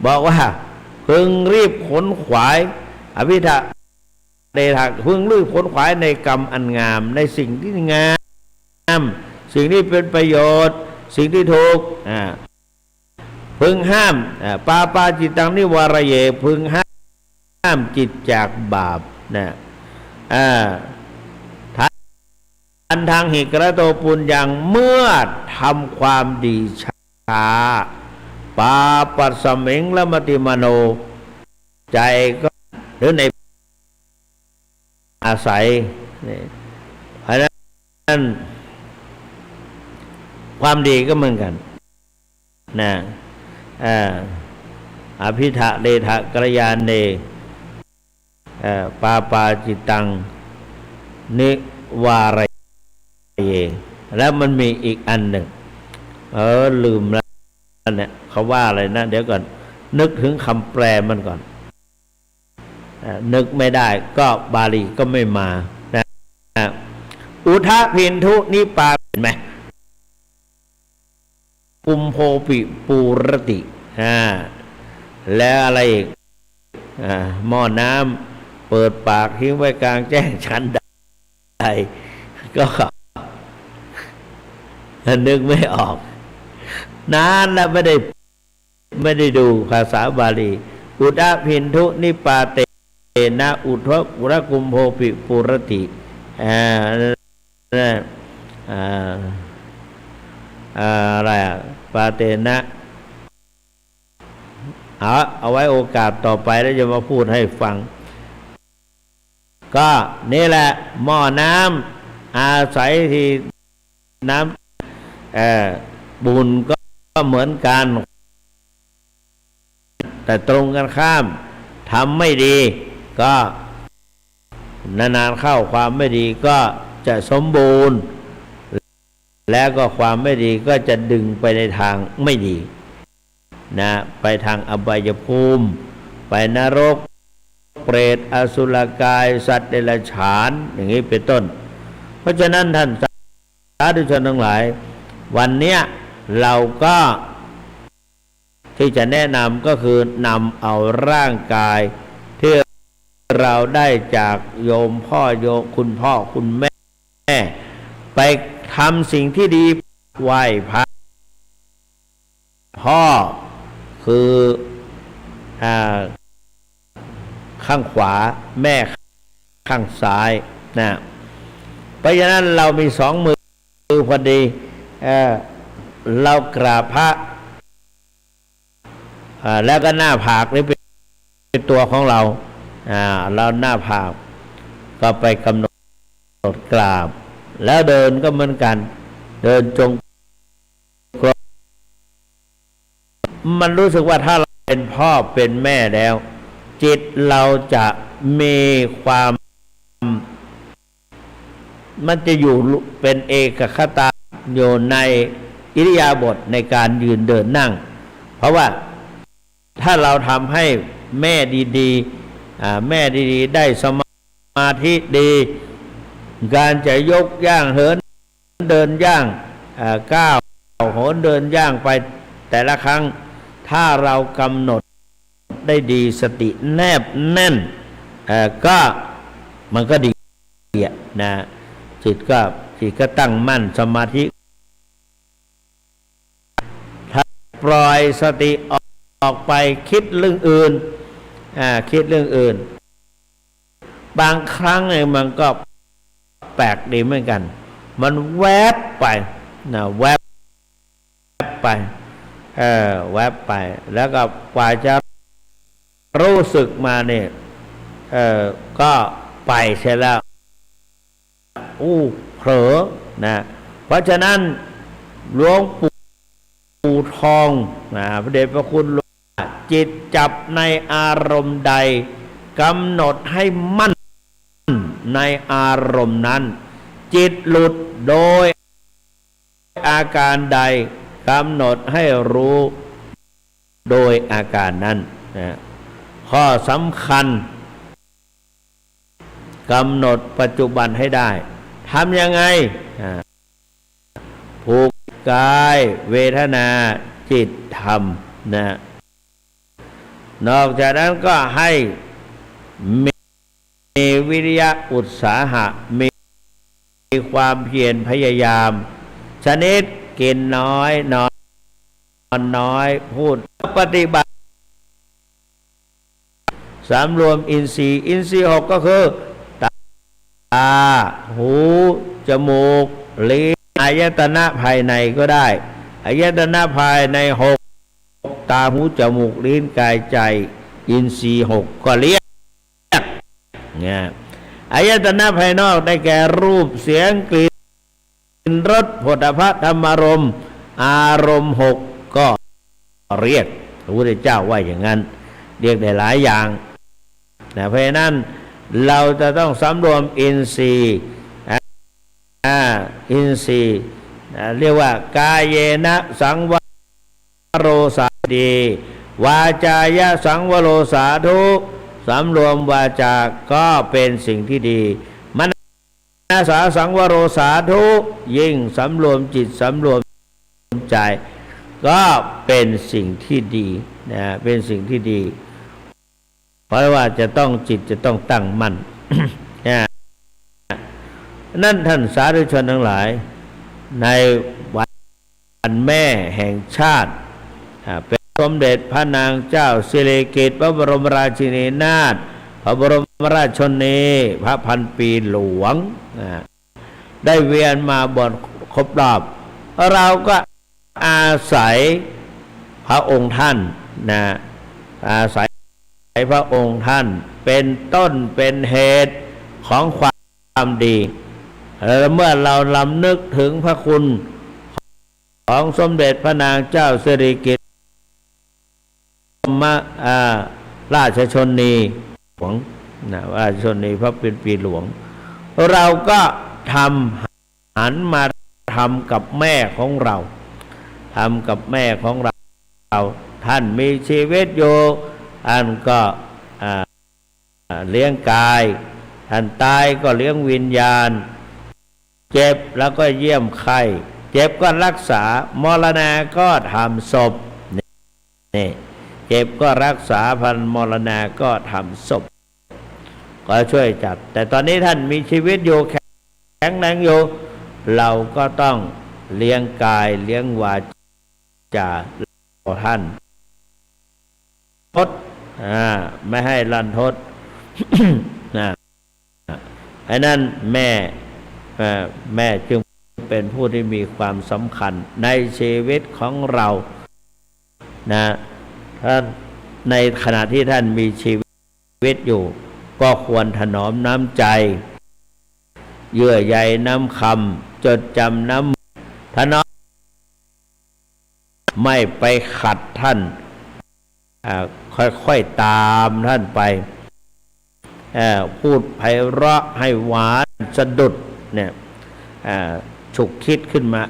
บอกว่าพึงรีบขนขวายอภิทะเรทะพึงรีบขนขวายในกรรมอันงามในสิ่งที่งามสิ่งที่เป็นประโยชน์สิ่งที่ถูกพึงห้ามปาปาจิตังนิวารเยพึงห้ามจิตจากบาปทันทางหิกระโตปุญญังเมื่อทำความดีช้าปาปัสสมิงละมติมโนใจก็หรือในอาศัยเพราะนั้นความดีก็เหมือนกันอภิทะเรทะกัลยาเนปาปาจิตังนิวารเยแล้วมันมีอีกอันหนึ่งลืมแล้วเนี่ยเขาว่าอะไรนะเดี๋ยวก่อนนึกถึงคำแปลมันก่อนนึกไม่ได้ก็บาลีก็ไม่มาอุทะพินทุนิปาเห็นไหมกุมโพปิปูรติแล้วอะไรอีกหม้อน้ำเปิดปากทิ้งไว้กลางแจ้งชั้นใดก็นึกไม่ออกนานแล้วไม่ได้ดูภาษาบาลีอุทะพินทุนิปาเตนะอุทะกุรกุมโพปิปุรติอะไรปาเตนะเอาไว้โอกาสต่อไปแล้วจะมาพูดให้ฟังก็นี่แหละหม้อน้ำอาศัยที่น้ำบุญก็เหมือนกันแต่ตรงกันข้ามทำไม่ดีก็ นานๆเข้าความไม่ดีก็จะสมบูรณ์แล้วก็ความไม่ดีก็จะดึงไปในทางไม่ดีนะไปทางอบายภูมิไปนรกเปรตอสุรกายสัตว์เดรัจฉานอย่างนี้เป็นต้นเพราะฉะนั้นท่านสาธุชนทั้งหลายวันเนี้ยเราก็ที่จะแนะนำก็คือนำเอาร่างกายที่เราได้จากโยมพ่อโยมคุณพ่อคุณแม่ไปทำสิ่งที่ดีไหว้พระพ่อคือข้างขวาแม่ข้างซ้ายนะเพราะฉะนั้นเรามีสองมือพอดีเรากราบพระแล้วก็หน้าผากนี่เป็นตัวของเราเราหน้าผากก็ไปกำหนดกราบแล้วเดินก็เหมือนกันเดินจงกรมมันรู้สึกว่าถ้าเราเป็นพ่อเป็นแม่แล้วจิตเราจะมีความมันจะอยู่เป็นเอกคตาอยู่ในอิริยาบถในการยืนเดินนั่งเพราะว่าถ้าเราทำให้แม่ดีๆแม่ดีๆได้สมาธิดีการจะยกย่างเหินเดินย่างก้าวโหนเดินย่างไปแต่ละครั้งถ้าเรากำหนดได้ดีสติแนบแน่นก็มันก็ดีนะจิตก็ตั้งมั่นสมาธิถ้าปล่อยสติออกไปคิดเรื่องอื่นคิดเรื่องอื่นบางครั้งเนี่ยมันก็แปลกดีเหมือนกันมันแวบไปนะแวบไปแวบไปแล้วก็กว่าจะรู้สึกมาเนี่ยก็ไปเสียแล้วเผลอนะเพราะฉะนั้นหลวงปู่ทองพระเดชพระคุณจิตจับในอารมณ์ใดกำหนดให้มั่นในอารมณ์นั้นจิตหลุดโดยอาการใดกำหนดให้รู้โดยอาการนั้นนะข้อสำคัญกำหนดปัจจุบันให้ได้ทำยังไงผูกกายเวทนาจิตธรรมนะนอกจากนั้นก็ให้มีวิริยะอุตสาหะมีความเพียรพยายามชนิดกินน้อยนอนน้อยพูดปฏิบัติสำรวมอินทรีย์หกก็คือตาหูจมูกลิ้นอายตนะภายในก็ได้อายตนะภายในหกตาหูจมูกลิ้นกายใจอินทรีย์หกก็เรียกเนี่ยอายตนะภายนอกได้แก่รูปเสียงกลิ่นรสโผฏฐัพพะธรรมารมณ์อารมณ์หกก็เรียกพระพุทธเจ้าว่าอย่างนั้นเรียกได้หลายอย่างเพราะฉะนั้นเราจะต้องสำรวมอินทรีย์อินทรีย์เรียกว่ากายเยนะสังวโรสาดีวาจายะสังวโรสาธุสำรวมวาจาก็เป็นสิ่งที่ดีมนาสาสังวโรสาธุยิ่งสำรวมจิตสำรวมใจก็เป็นสิ่งที่ดีนะเป็นสิ่งที่ดีเพราะว่าจะต้องจิตจะต้องตั้งมั่น นั่นท่านสาธุชนทั้งหลายในวันแม่แห่งชาติเป็นสมเด็จพระนางเจ้าสิริกิติ์พระบรมราชินีนาถพระบรมราชชนนีพระพันปีหลวงได้เวียนมาบวชครบรอบเราก็อาศัยพระองค์ท่านนะอาศัยพระองค์ท่านเป็นต้นเป็นเหตุของความดีและเมื่อเราลำนึกถึงพระคุณของสมเด็จพระนางเจ้าสิริกิติ์ราชชนนีของ นะว่าชนในพระเป็นปีหลวงเราก็หันมาทำกับแม่ของเราทำกับแม่ของเราท่านมีชีวิตอยู่ท่านก็เลี้ยงกายท่านตายก็เลี้ยงวิญญาณเจ็บแล้วก็เยี่ยมไข้เจ็บก็รักษามรณะก็ทำศพนี่เจ็บก็รักษาพันมรณะก็ทำศพก็ช่วยจัดแต่ตอนนี้ท่านมีชีวิตอยู่แข็งแรงอยู่เราก็ต้องเลี้ยงกายเลี้ยงวาจาท่านทดไม่ให้รันทด อันนั้นแม่จึงเป็นผู้ที่มีความสำคัญในชีวิตของเรานะท่านในขณะที่ท่านมีชีวิตอยู่ก็ควรถนอมน้ำใจเยื่อใยน้ำคำจดจำน้ำถนอมไม่ไปขัดท่านค่อยๆตามท่านไปพูดไพเราะให้หวานสะดุดเนี่ยฉุกคิดขึ้นมา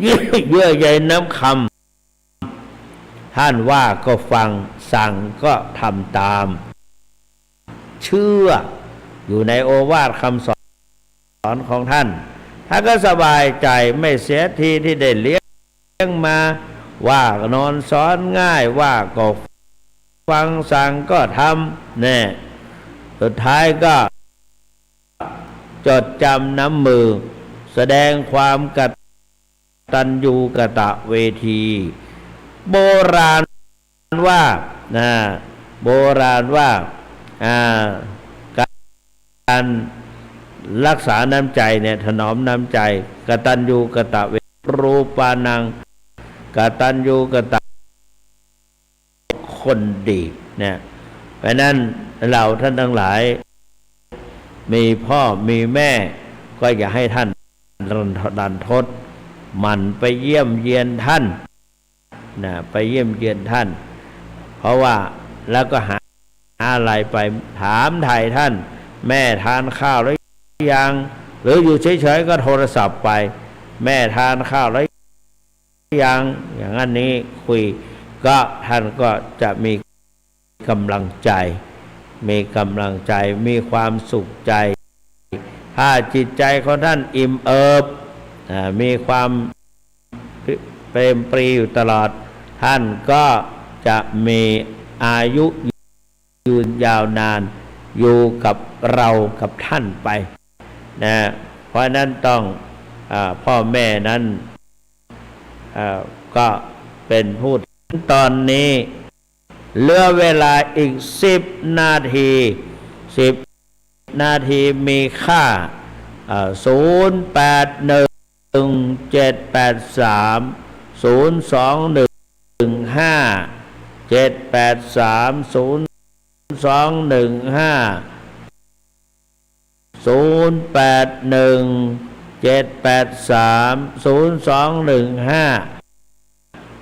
เยื่อใยน้ำคำท่านว่าก็ฟังสั่งก็ทำตามเชื่ออยู่ในโอวาทคำสอนของท่านท่านก็สบายใจไม่เสียทีที่ได้เลี้ยงมาว่านอนสอนง่ายว่าก็ฟังสั่งก็ทำแน่สุดท้ายก็จดจำน้ำมือแสดงความกตัญญูกตเวทีโบราณว่าการรักษาน้ำใจเนี่ยถนอมน้ำใจกตัญญูกตเวทีรูปานังกตัญญูกตคนดีเนี่ยเพราะนั้นเราท่านทั้งหลายมีพ่อมีแม่ก็อย่าให้ท่านรันทดมันไปเยี่ยมเยียนท่านไปเยี่ยมเยียนท่านเพราะว่าแล้วก็หาอะไรไปถามไถ่ท่านแม่ทานข้าวแล้วยังหรืออยู่เฉยๆก็โทรศัพท์ไปแม่ทานข้าวแล้วยังอย่างนั้นนี้คุยก็ท่านก็จะมีกำลังใจมีความสุขใจถ้าจิตใจของท่านอิ่มเอิบมีความเปรมปรีอยู่ตลอดท่านก็จะมีอายุยืนยาวนานอยู่กับเรากับท่านไปนะเพราะนั้นต้องพ่อแม่นั้นก็เป็นผู้ตอนนี้เหลือเวลาอีก10 นาทีมีค่า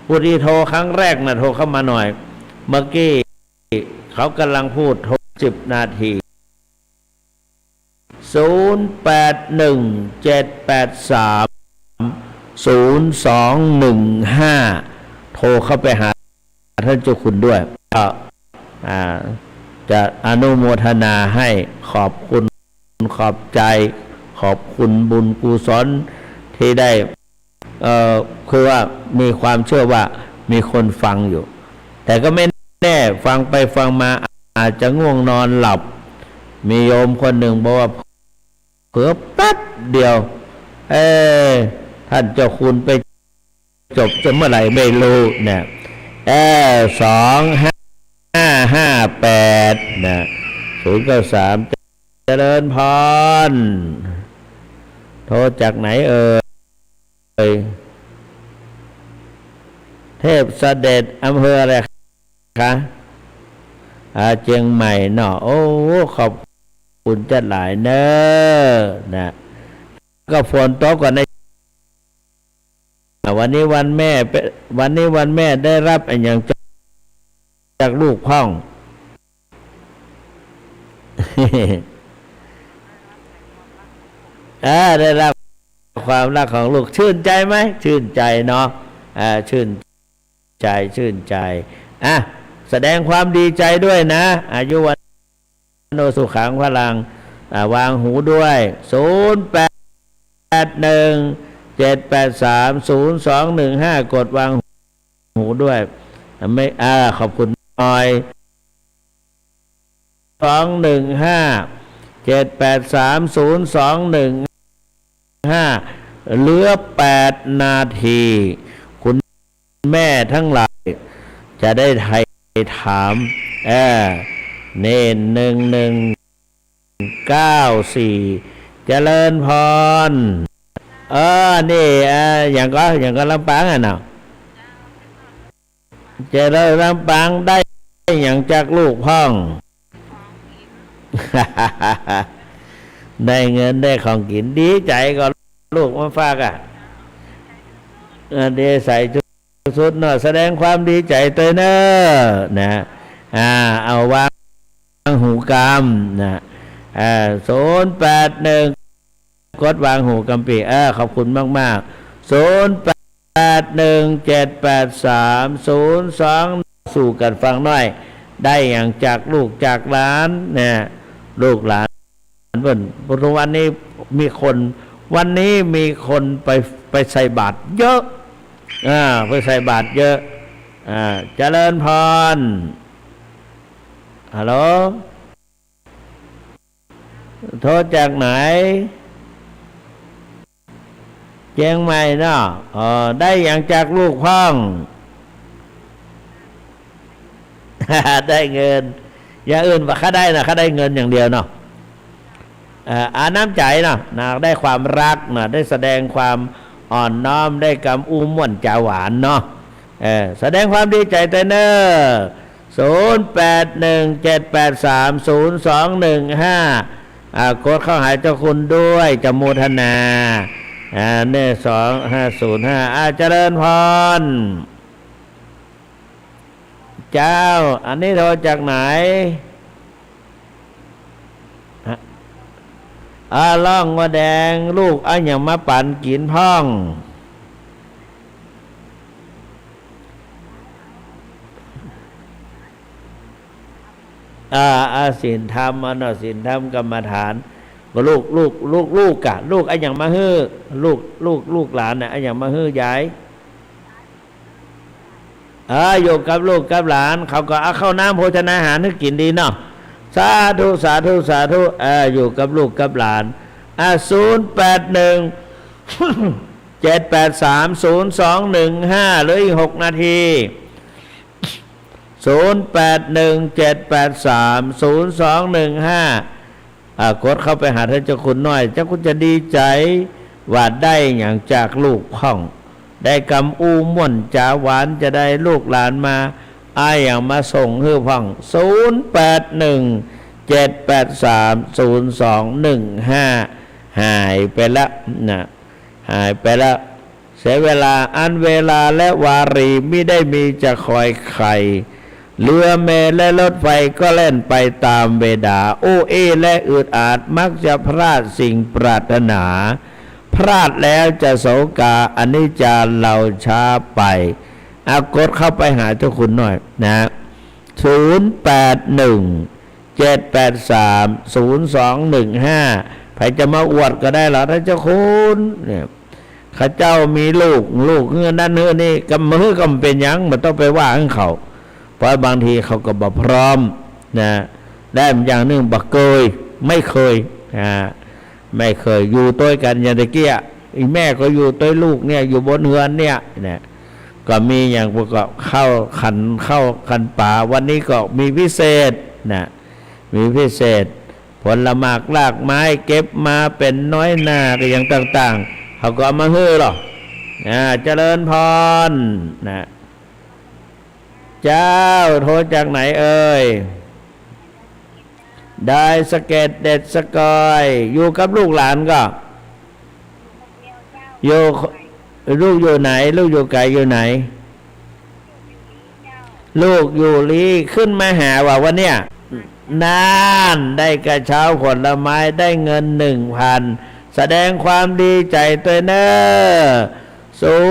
ผู้ที่โทรครั้งแรกโทรเข้ามาหน่อยเมื่อกี้เขากำลังพูดโทร10 นาที0817830215โทรเข้าไปหาท่านเจ้าคุณด้วยก็จะอนุโมทนาให้ขอบคุณขอบใจขอบคุณบุญกุศลที่ได้คือว่ามีความเชื่อว่ามีคนฟังอยู่แต่ก็ไม่แน่ฟังไปฟังมาอาจจะง่วงนอนหลับมีโยมคนหนึ่งบอกว่าเผลอแป๊บเดียวท่านเจ้าคุณไปจบจะเมื่อไหร่ไม่รู้เนี่ย2558นะ093เจริญพรโทรจากไหนเทพเสด็จอำเภออะไรคะเชียงใหม่เนาะโอ้ขอบคุณจัดหลายเนอะก็ฝนตกก่อนในวันนี้วันแม่ได้รับอย่างจากลูกพ่อง ได้รับความรักของลูกชื่นใจไหมชื่นใจเนาะชื่นใจแสดงความดีใจด้วยนะอายุวันโนสุขังพลังวางหูด้วย0817830215กดวางหูด้วยไม่ขอบคุณหน่อย215783021เหลือ8นาทีคุณแม่ทั้งหลายจะได้ไทยถามเน้น1194เจริญพรนี่อย่างก็ลำปางเนาะเจริญลำปางได้อย่างจากลูกพ่อง ได้เงินได้ของกินดีใจก็ลูกมาฝากเดใส่ชุดเนาะแสดงความดีใจเตยเนอนะเอาวางหูกำนะ081กดวางหูกำปีขอบคุณมาก08178302สู่กันฟังหน่อยได้อย่างจากลูกจากหลานเนี่ยลูกหลานเพิ่นวันนี้มีคนไปใส่บาตรเยอะไปใส่บาตรเยอะเจริญพรฮัลโหลโทรจากไหนเชียงใหม่เนาะได้อย่างจากลูกพ่อง ได้เงินอย่างอื่นว่าข้าได้นะข้าได้เงินอย่างเดียวเนาะน้ำใจเนาะได้ความรักเนาะได้แสดงความอ่อนน้อมได้กำอุ้มม่วนจาหวานเนาะแสดงความดีใจแต่เนอ0817830215กดเข้าหาเจ้าคุณด้วยจะโมทนาเนี่ย2505เจริญพรเจ้าอันนี้โทรจากไหนล่องว่าแดงลูกอย่างมาปั่นกินพ่องศีลธรรมศีลธรรมกรรมฐานก็ลูกอย่างมาฮื้อลูกหลานอย่างมาฮื้อยายอยู่กับลูกกับหลานเขาก็เอาเข้าน้ำโภชนาอาหารให้กินดีเนาะสาธุอยู่กับลูกกับหลาน0817830215เหลืออีก6นาที0817830215กดเข้าไปหาท่านเจ้าคุณหน่อยเจ้าคุณจะดีใจว่าได้อย่างจากลูกพ่องได้กำอู้ม่วนจาหวานจะได้ลูกหลานมาอย่างมาส่งฮื้อพ่อง0817830215หายไปแล้วนะหายไปแล้วเสียเวลาอันเวลาและวารีไม่ได้มีจะคอยใครเรือเมล์และรถไฟก็เล่นไปตามเวลาโอ้และอึดอัดมักจะพลาดสิ่งปรารถนาพลาดแล้วจะโศกาอนิจจาเราช้าไปกดเข้าไปหาเจ้าคุณหน่อยนะ0817830215ใครจะมาอวดก็ได้หรอท่านเจ้าคุณเนี่ยข้าเจ้ามีลูกเงื่อนนั่นเงื่อนนี่กำมือกำเป็นยังมันต้องไปว่าให้เขาเพราะบางทีเขาก็บอกพร้อมนะได้อย่างนึงบอกไม่เคยอยู่ตัวกันอย่างตะเกียอีแม่ก็อยู่ตัวลูกเนี่ยอยู่บนเฮือนเนี่ยก็มีอย่างประกอบเข้าขันป่าวันนี้ก็มีพิเศษนะมีพิเศษผลหมากรากไม้เก็บมาเป็นน้อยหน้าก็อย่างต่างๆเขาก็มาฮื้อหรอเจริญพรนะเจ้าโทรจากไหนเอ่ยได้สเก็ตเด็ดสกอยอยู่กับลูกหลานก็อยู่ลูกอยู่ไหนลูกอยู่ไกลอยู่ไหนลูกอยู่ลีขึ้นมาหาว่าวันเนี้ย นานได้กระเช้าผลไม้ได้เงิน1,000แสดงความดีใจตัวเนอสู